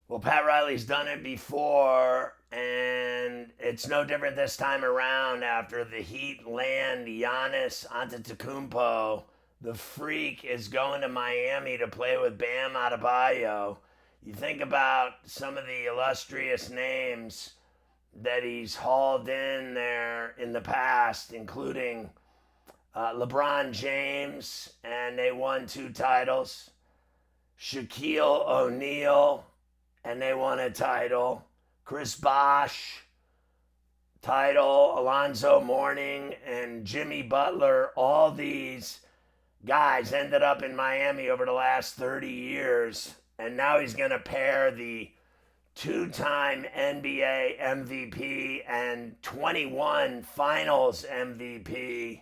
Well, Pat Riley's done it before, and it's no different this time around after the Heat land Giannis Antetokounmpo. The Freak is going to Miami to play with Bam Adebayo. You think about some of the illustrious names that he's hauled in there in the past, including LeBron James, and they won 2 titles. Shaquille O'Neal, and they won a title. Chris Bosh, title. Alonzo Mourning and Jimmy Butler. All these guys ended up in Miami over the last 30 years. And now he's going to pair the two-time NBA MVP and 21 Finals MVP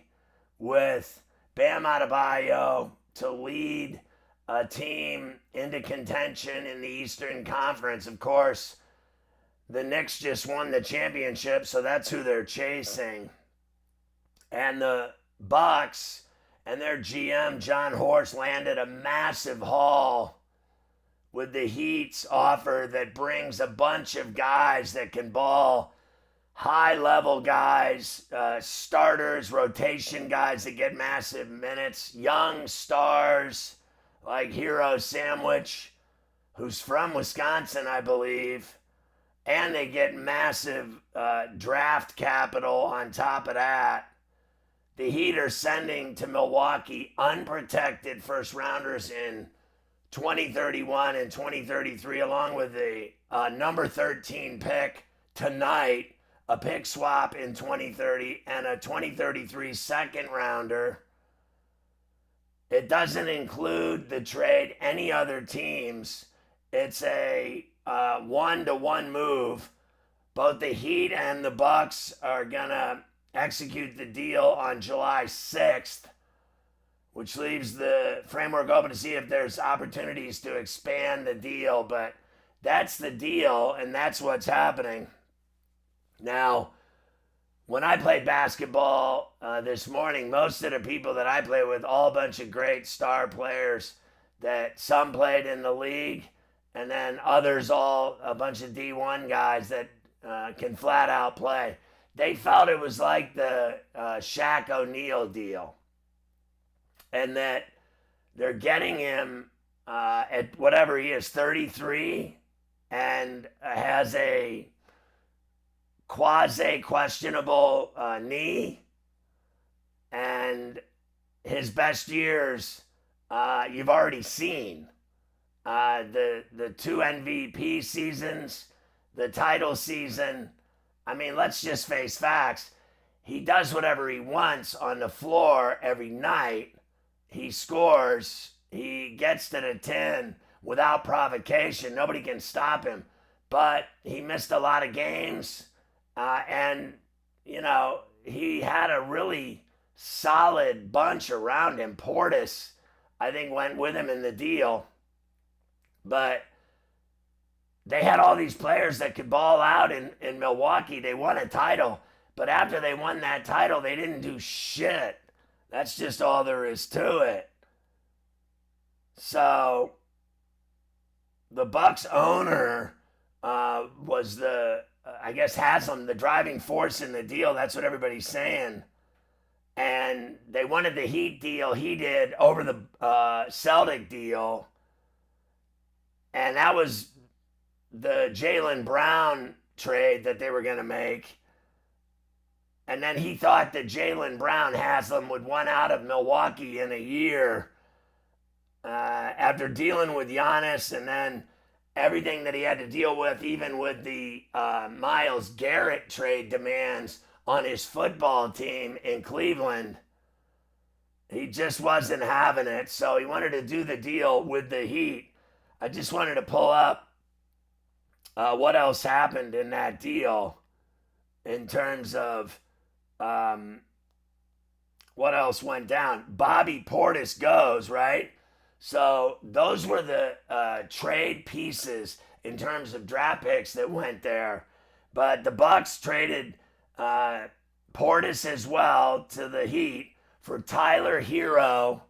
with Bam Adebayo to lead a team into contention in the Eastern Conference. Of course, the Knicks just won the championship, so that's who they're chasing. And the Bucks and their GM John Horst landed a massive haul with the Heat's offer that brings a bunch of guys that can ball, high level guys, starters, rotation guys that get massive minutes, young stars like Hero Sandwich, who's from Wisconsin, I believe, and they get massive draft capital on top of that. The Heat are sending to Milwaukee unprotected first rounders in 2031 and 2033, along with the number 13 pick tonight, a pick swap in 2030, and a 2033 second rounder. It doesn't include the trade any other teams. It's a 1-to-1 move. Both the Heat and the Bucks are gonna execute the deal on July 6th, which leaves the framework open to see if there's opportunities to expand the deal. But that's the deal, and that's what's happening. Now, when I played basketball this morning, most of the people that I play with, all a bunch of great star players that some played in the league, and then others, all a bunch of D1 guys that can flat out play. They felt it was like the Shaq O'Neal deal, and that they're getting him at whatever he is, 33, and has a quasi questionable knee, and his best years you've already seen. The 2 MVP seasons, the title season. I mean, let's just face facts. He does whatever he wants on the floor every night. He scores. He gets to the 10 without provocation. Nobody can stop him. But he missed a lot of games. And, he had a really solid bunch around him. Portis, I think, went with him in the deal. But they had all these players that could ball out in Milwaukee. They won a title. But after they won that title, they didn't do shit. That's just all there is to it. So the Bucks owner was I guess Haslam, the driving force in the deal. That's what everybody's saying. And they wanted the Heat deal he did over the Celtic deal. And that was the Jaylen Brown trade that they were going to make. And then he thought that Jaylen Brown, Haslam, would want out of Milwaukee in a year after dealing with Giannis and then everything that he had to deal with, even with the Myles Garrett trade demands on his football team in Cleveland. He just wasn't having it, so he wanted to do the deal with the Heat. I just wanted to pull up what else happened in that deal in terms of what else went down. Bobby Portis goes, right? So those were the trade pieces in terms of draft picks that went there. But the Bucks traded Portis as well to the Heat for Tyler Hero,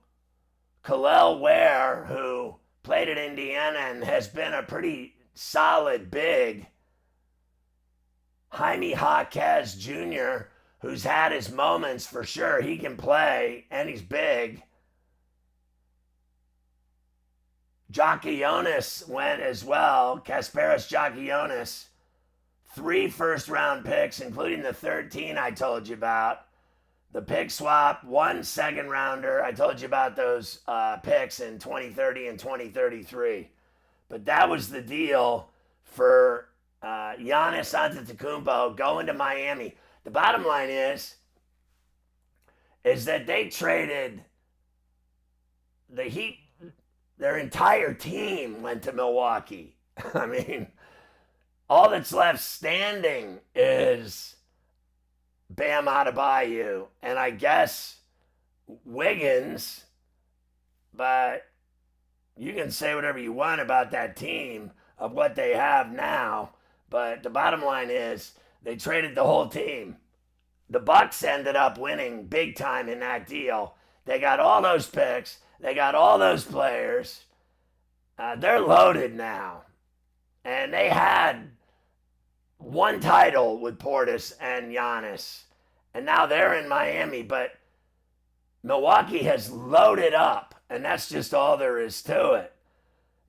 Khalil Ware, who played at Indiana and has been a pretty solid big, Jaime Jaquez Jr., who's had his moments for sure. He can play, and he's big. Jokijonas went as well. Kasparas Jokijonas. 3 first-round picks, including the 13 I told you about. The pick swap, 1 second-rounder. I told you about those picks in 2030 and 2033. But that was the deal for Giannis Antetokounmpo going to Miami. The bottom line is that they traded the Heat. Their entire team went to Milwaukee. I mean, all that's left standing is Bam Adebayo and I guess Wiggins, but you can say whatever you want about that team of what they have now, but the bottom line is they traded the whole team. The Bucks ended up winning big time in that deal. They got all those picks. They got all those players. They're loaded now. And they had 1 title with Portis and Giannis. And now they're in Miami. But Milwaukee has loaded up. And that's just all there is to it.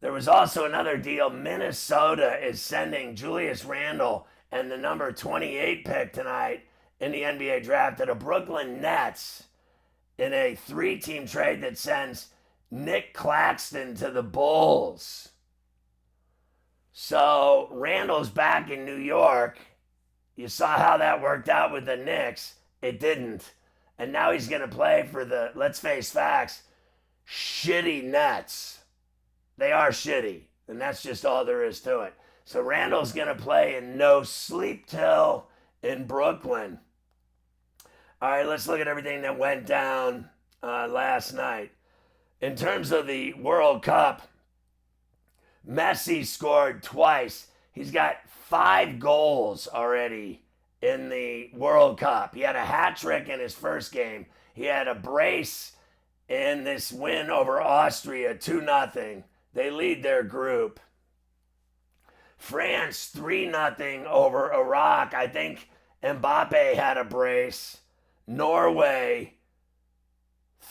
There was also another deal. Minnesota is sending Julius Randle and the number 28 pick tonight in the NBA draft to the Brooklyn Nets in a 3-team trade that sends Nick Claxton to the Bulls. So Randall's back in New York. You saw how that worked out with the Knicks. It didn't. And now he's going to play for the, let's face facts, shitty Nets. They are shitty. And that's just all there is to it. So Randall's going to play in no sleep till in Brooklyn. All right, let's look at everything that went down last night. In terms of the World Cup, Messi scored twice. He's got 5 goals already in the World Cup. He had a hat trick in his first game. He had a brace in this win over Austria, 2-0. They lead their group. France, 3-0 over Iraq. I think Mbappé had a brace. Norway,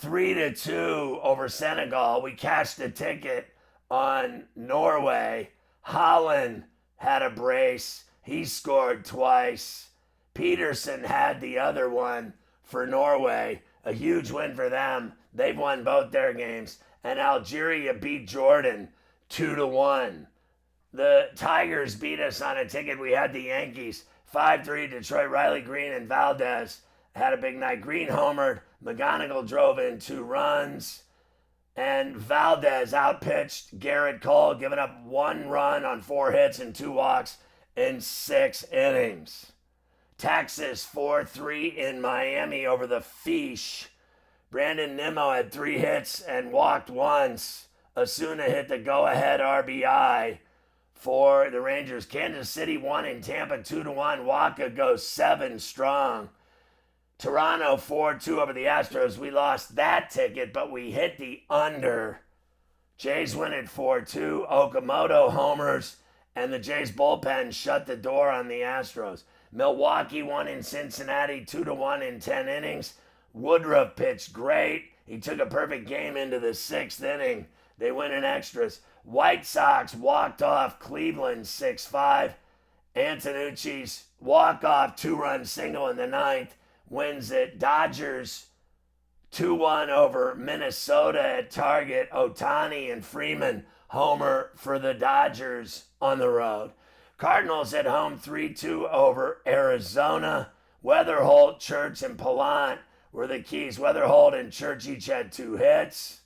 3-2 over Senegal. We cashed a ticket on Norway. Holland had a brace. He scored twice. Peterson had the other one for Norway. A huge win for them. They've won both their games. And Algeria beat Jordan 2-1. The Tigers beat us on a ticket. We had the Yankees 5-3. Detroit, Riley Green and Valdez had a big night. Green homered. McGonigal drove in 2 runs. And Valdez outpitched Garrett Cole, giving up 1 run on 4 hits and 2 walks in 6 innings. Texas 4-3 in Miami over the Fish. Brandon Nimmo had 3 hits and walked once. Osuna hit the go-ahead RBI for the Rangers. Kansas City won in Tampa 2-1. Waka goes 7 strong. Toronto 4-2 over the Astros. We lost that ticket, but we hit the under. Jays win at 4-2. Okamoto homers, and the Jays bullpen shut the door on the Astros. Milwaukee won in Cincinnati 2-1 in 10 innings. Woodruff pitched great. He took a perfect game into the 6th inning. They win in extras. White Sox walked off Cleveland 6-5. Antonucci's walk-off 2-run single in the 9th wins it. Dodgers 2-1 over Minnesota at Target. Ohtani and Freeman homer for the Dodgers on the road. Cardinals at home 3-2 over Arizona. Weatherholt, Church, and Pallant were the keys. Weatherholt and Church each had 2 hits.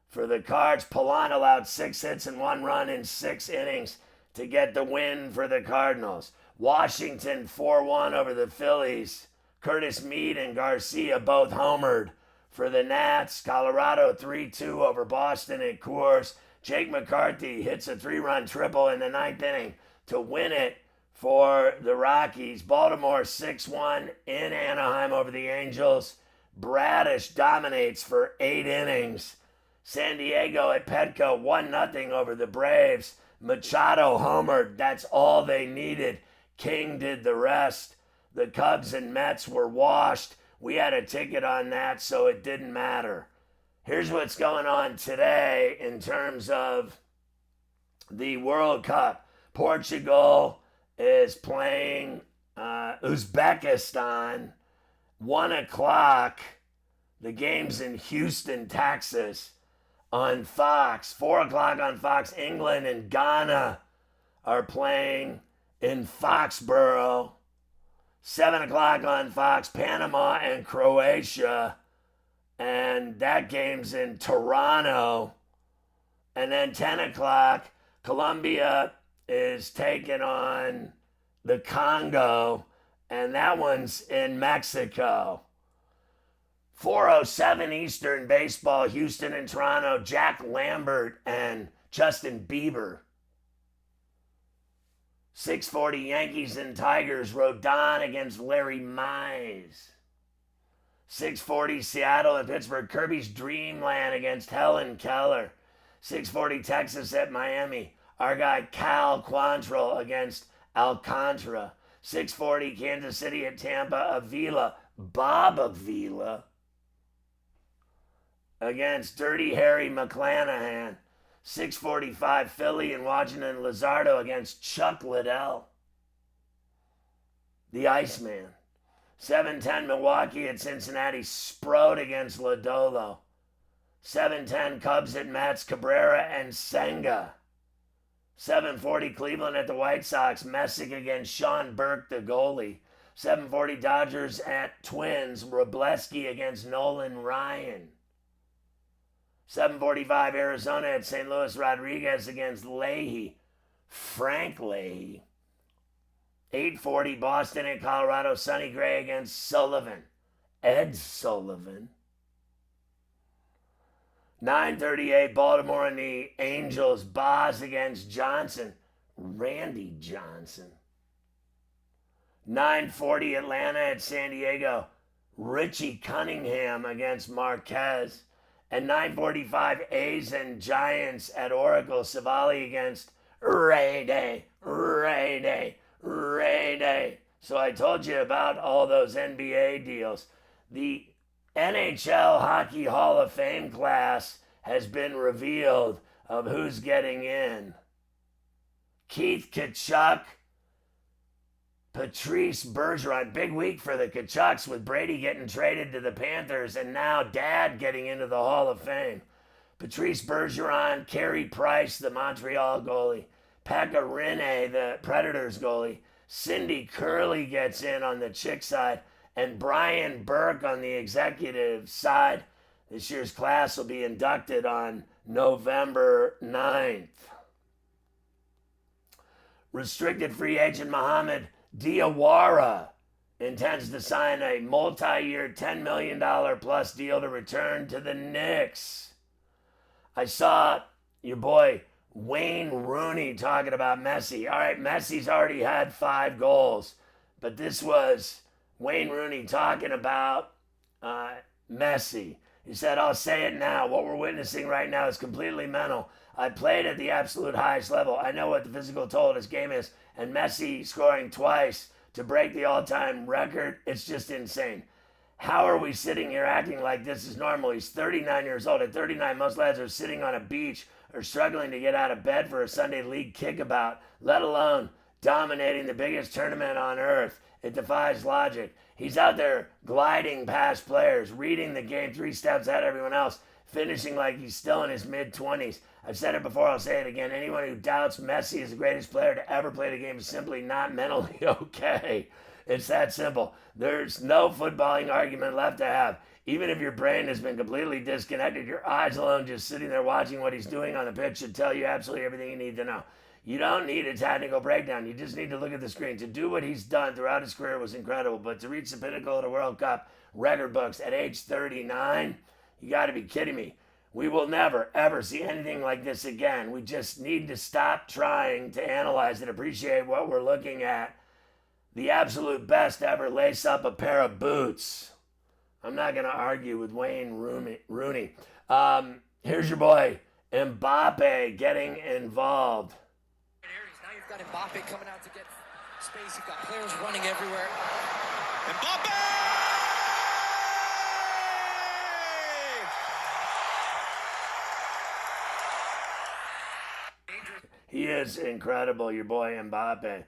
For the Cards, Pallant allowed 6 hits and 1 run in 6 innings to get the win for the Cardinals. Washington 4-1 over the Phillies. Curtis Meade and Garcia both homered for the Nats. Colorado 3-2 over Boston at Coors. Jake McCarthy hits a 3-run triple in the 9th inning to win it for the Rockies. Baltimore 6-1 in Anaheim over the Angels. Bradish dominates for 8 innings. San Diego at Petco 1-0 over the Braves. Machado homered. That's all they needed. King did the rest. The Cubs and Mets were washed. We had a ticket on that, so it didn't matter. Here's what's going on today in terms of the World Cup. Portugal is playing Uzbekistan. 1 o'clock. The game's in Houston, Texas on Fox. 4 o'clock on Fox. England and Ghana are playing in Foxborough. 7 o'clock on Fox. Panama and Croatia. And that game's in Toronto. And then 10 o'clock, Colombia is taking on the Congo. And that one's in Mexico. 4:07 Eastern baseball, Houston and Toronto, Jack Lambert and Justin Bieber. 6:40 Yankees and Tigers, Rodon against Larry Mize. 6:40 Seattle and Pittsburgh, Kirby's Dreamland against Helen Keller. 6:40 Texas at Miami, our guy Cal Quantrill against Alcantara. 6:40 Kansas City at Tampa, Avila, Bob Avila against Dirty Harry McClanahan. 6:45 Philly and Washington, Luzardo against Chuck Liddell, the Iceman. 7:10 Milwaukee at Cincinnati, Sproat against Lodolo. 7:10 Cubs at Mets, Cabrera and Senga. 7:40 Cleveland at the White Sox, Messick against Sean Burke, the goalie. 7:40 Dodgers at Twins, Wrobleski against Nolan Ryan. 7:45 Arizona at St. Louis, Rodriguez against Leahy, Frank Leahy. 8:40 Boston at Colorado, Sonny Gray against Sullivan, Ed Sullivan. 9:38 Baltimore and the Angels, Boz against Johnson, Randy Johnson. 9:40 Atlanta at San Diego, Richie Cunningham against Marquez. And 9:45 A's and Giants at Oracle, Savali against Ray Day. So I told you about all those NBA deals. The NHL Hockey Hall of Fame class has been revealed of who's getting in. Keith Tkachuk, Patrice Bergeron. Big week for the Tkachuks with Brady getting traded to the Panthers and now Dad getting into the Hall of Fame. Patrice Bergeron, Carey Price, the Montreal goalie. Pekka Rinne, the Predators goalie. Cindy Curley gets in on the chick side. And Brian Burke on the executive side. This year's class will be inducted on November 9th. Restricted free agent Mohamed Diawara intends to sign a multi-year $10 million plus deal to return to the Knicks. I saw your boy Wayne Rooney talking about Messi. All right, Messi's already had 5 goals, but this was Wayne Rooney talking about Messi. He said, I'll say it now. What we're witnessing right now is completely mental. I played at the absolute highest level. I know what the physical toll of this game is. And Messi scoring twice to break the all-time record, it's just insane. How are we sitting here acting like this is normal? He's 39 years old. At 39, most lads are sitting on a beach or struggling to get out of bed for a Sunday league kickabout, let alone dominating the biggest tournament on earth. It defies logic. He's out there gliding past players, reading the game 3 steps ahead of everyone else, finishing like he's still in his mid-20s. I've said it before, I'll say it again. Anyone who doubts Messi is the greatest player to ever play the game is simply not mentally okay. It's that simple. There's no footballing argument left to have. Even if your brain has been completely disconnected, your eyes alone just sitting there watching what he's doing on the pitch should tell you absolutely everything you need to know. You don't need a technical breakdown. You just need to look at the screen. To do what he's done throughout his career was incredible, but to reach the pinnacle of the World Cup record books at age 39, you got to be kidding me. We will never, ever see anything like this again. We just need to stop trying to analyze and appreciate what we're looking at. The absolute best to ever lace up a pair of boots. I'm not going to argue with Wayne Rooney. Here's your boy, Mbappé, getting involved. got Mbappé coming out to get space. You've got players running everywhere. Mbappé! He is incredible, your boy Mbappe.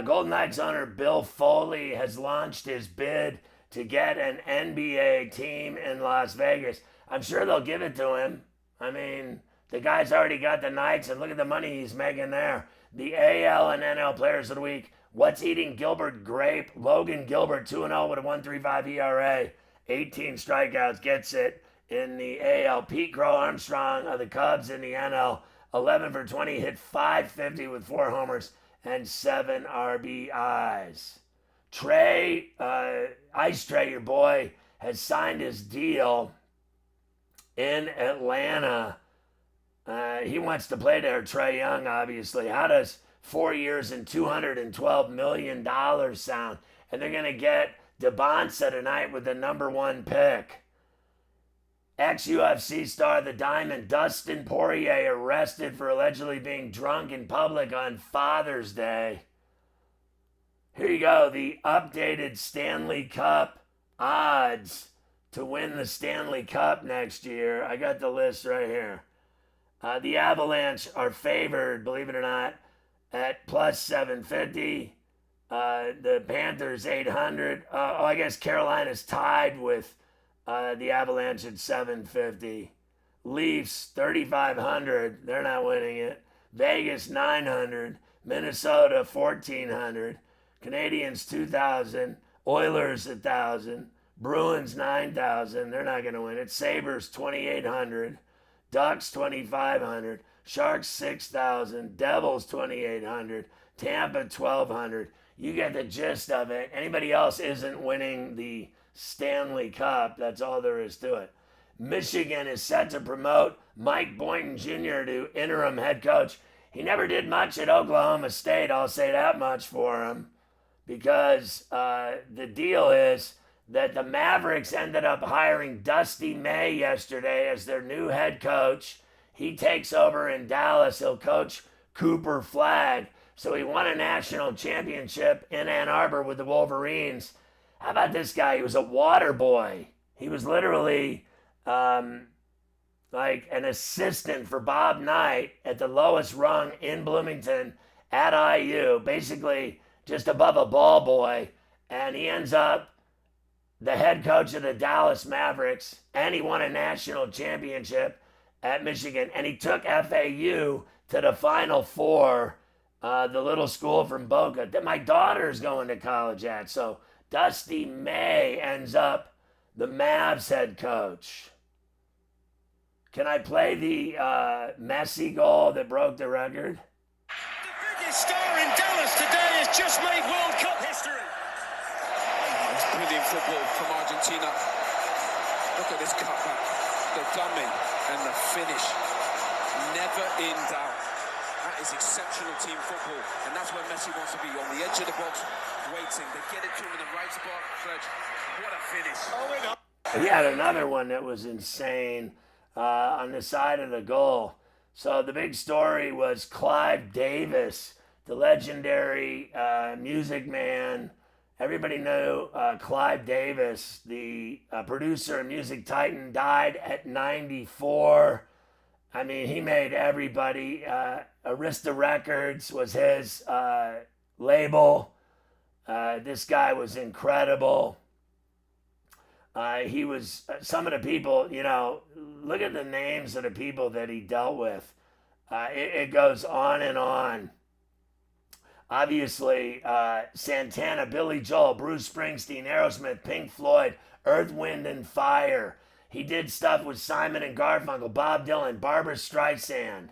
Golden Knights owner Bill Foley has launched his bid to get an NBA team in Las Vegas. I'm sure they'll give it to him. I mean, the guy's already got the Knights, and look at the money he's making there. The AL and NL Players of the Week. What's eating Gilbert Grape? Logan Gilbert, 2-0 with a 1.35 ERA, 18 strikeouts, gets it in the AL. Pete Crow Armstrong of the Cubs in the NL, 11 for 20, hit .550 with 4 homers and 7 RBIs. Ice Trae, your boy, has signed his deal in Atlanta. He wants to play there, Trae Young, obviously. How does 4 years and $212 million sound? And they're going to get DeBonsa tonight with the number 1 pick. Ex-UFC star The Diamond, Dustin Poirier, arrested for allegedly being drunk in public on Father's Day. Here you go, the updated Stanley Cup odds to win the Stanley Cup next year. I got the list right here. The Avalanche are favored, believe it or not, at plus 750. The Panthers 800. I guess Carolina's tied with the Avalanche at 750. Leafs 3,500. They're not winning it. Vegas 900. Minnesota 1,400. Canadians 2,000. Oilers 1,000. Bruins 9,000. They're not going to win it. Sabres 2,800. Ducks 2,500. Sharks 6,000. Devils 2,800. Tampa 1,200. You get the gist of it. Anybody else isn't winning the Stanley Cup. That's all there is to it. Michigan is set to promote Mike Boynton Jr. to interim head coach. He never did much at Oklahoma State, I'll say that much for him, because the deal is that the Mavericks ended up hiring Dusty May yesterday as their new head coach. He takes over in Dallas. He'll coach Cooper Flagg. So he won a national championship in Ann Arbor with the Wolverines. How about this guy? He was a water boy. He was literally like an assistant for Bob Knight at the lowest rung in Bloomington at IU, basically just above a ball boy. And he ends up the head coach of the Dallas Mavericks, and he won a national championship at Michigan. And he took FAU to the Final Four, the little school from Boca that my daughter's going to college at. So Dusty May ends up the Mavs head coach. Can I play the Messi goal that broke the record? The biggest star in Dallas today has just made World Cup history. It's brilliant football from Argentina. Look at this cutback, the dummy and the finish. Never in doubt. That is exceptional team football, and that's where Messi wants to be, on the edge of the box, waiting. They get it to him in the right spot. Fletch, what a finish. He had another one that was insane on the side of the goal. So the big story was Clive Davis, the legendary music man. Everybody knew Clive Davis, the producer and music titan, died at 94. I mean, he made everybody. Arista Records was his label. This guy was incredible. He was, some of the people, you know, look at the names of the people that he dealt with. It goes on and on. Obviously, Santana, Billy Joel, Bruce Springsteen, Aerosmith, Pink Floyd, Earth, Wind, and Fire. He did stuff with Simon and Garfunkel, Bob Dylan, Barbra Streisand,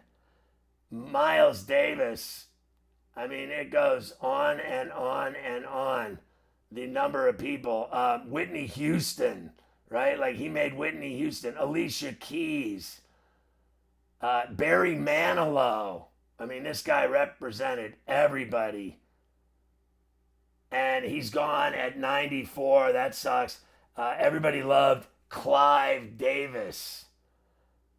Miles Davis. I mean, it goes on and on and on. The number of people. Whitney Houston, right? Like, he made Whitney Houston. Alicia Keys. Barry Manilow. I mean, this guy represented everybody. And he's gone at 94. That sucks. Everybody loved Clive Davis.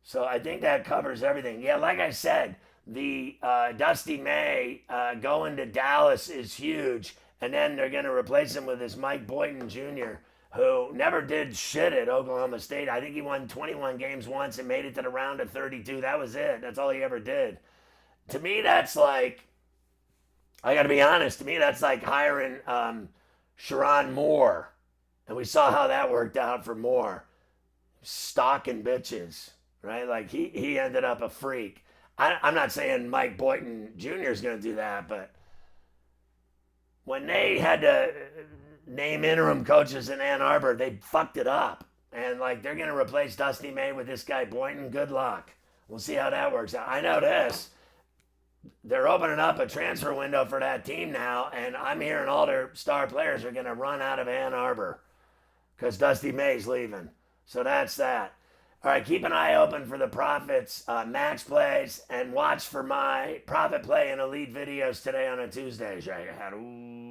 So I think that covers everything. Yeah, like I said, the Dusty May going to Dallas is huge. And then they're going to replace him with this Mike Boynton Jr., who never did shit at Oklahoma State. I think he won 21 games once and made it to the round of 32. That was it. That's all he ever did. To me, that's like, I got to be honest, to me, that's like hiring Sharon Moore. And we saw how that worked out for Moore. Stalking bitches, right? Like he ended up a freak. I'm not saying Mike Boynton Jr. is going to do that, but when they had to name interim coaches in Ann Arbor, they fucked it up. And like they're going to replace Dusty May with this guy Boynton. Good luck. We'll see how that works out. I know this. They're opening up a transfer window for that team now, and I'm hearing all their star players are going to run out of Ann Arbor because Dusty May's leaving. So that's that. All right, keep an eye open for the Profits match plays and watch for my Profit Play and Elite videos today on a Tuesday. Ooh.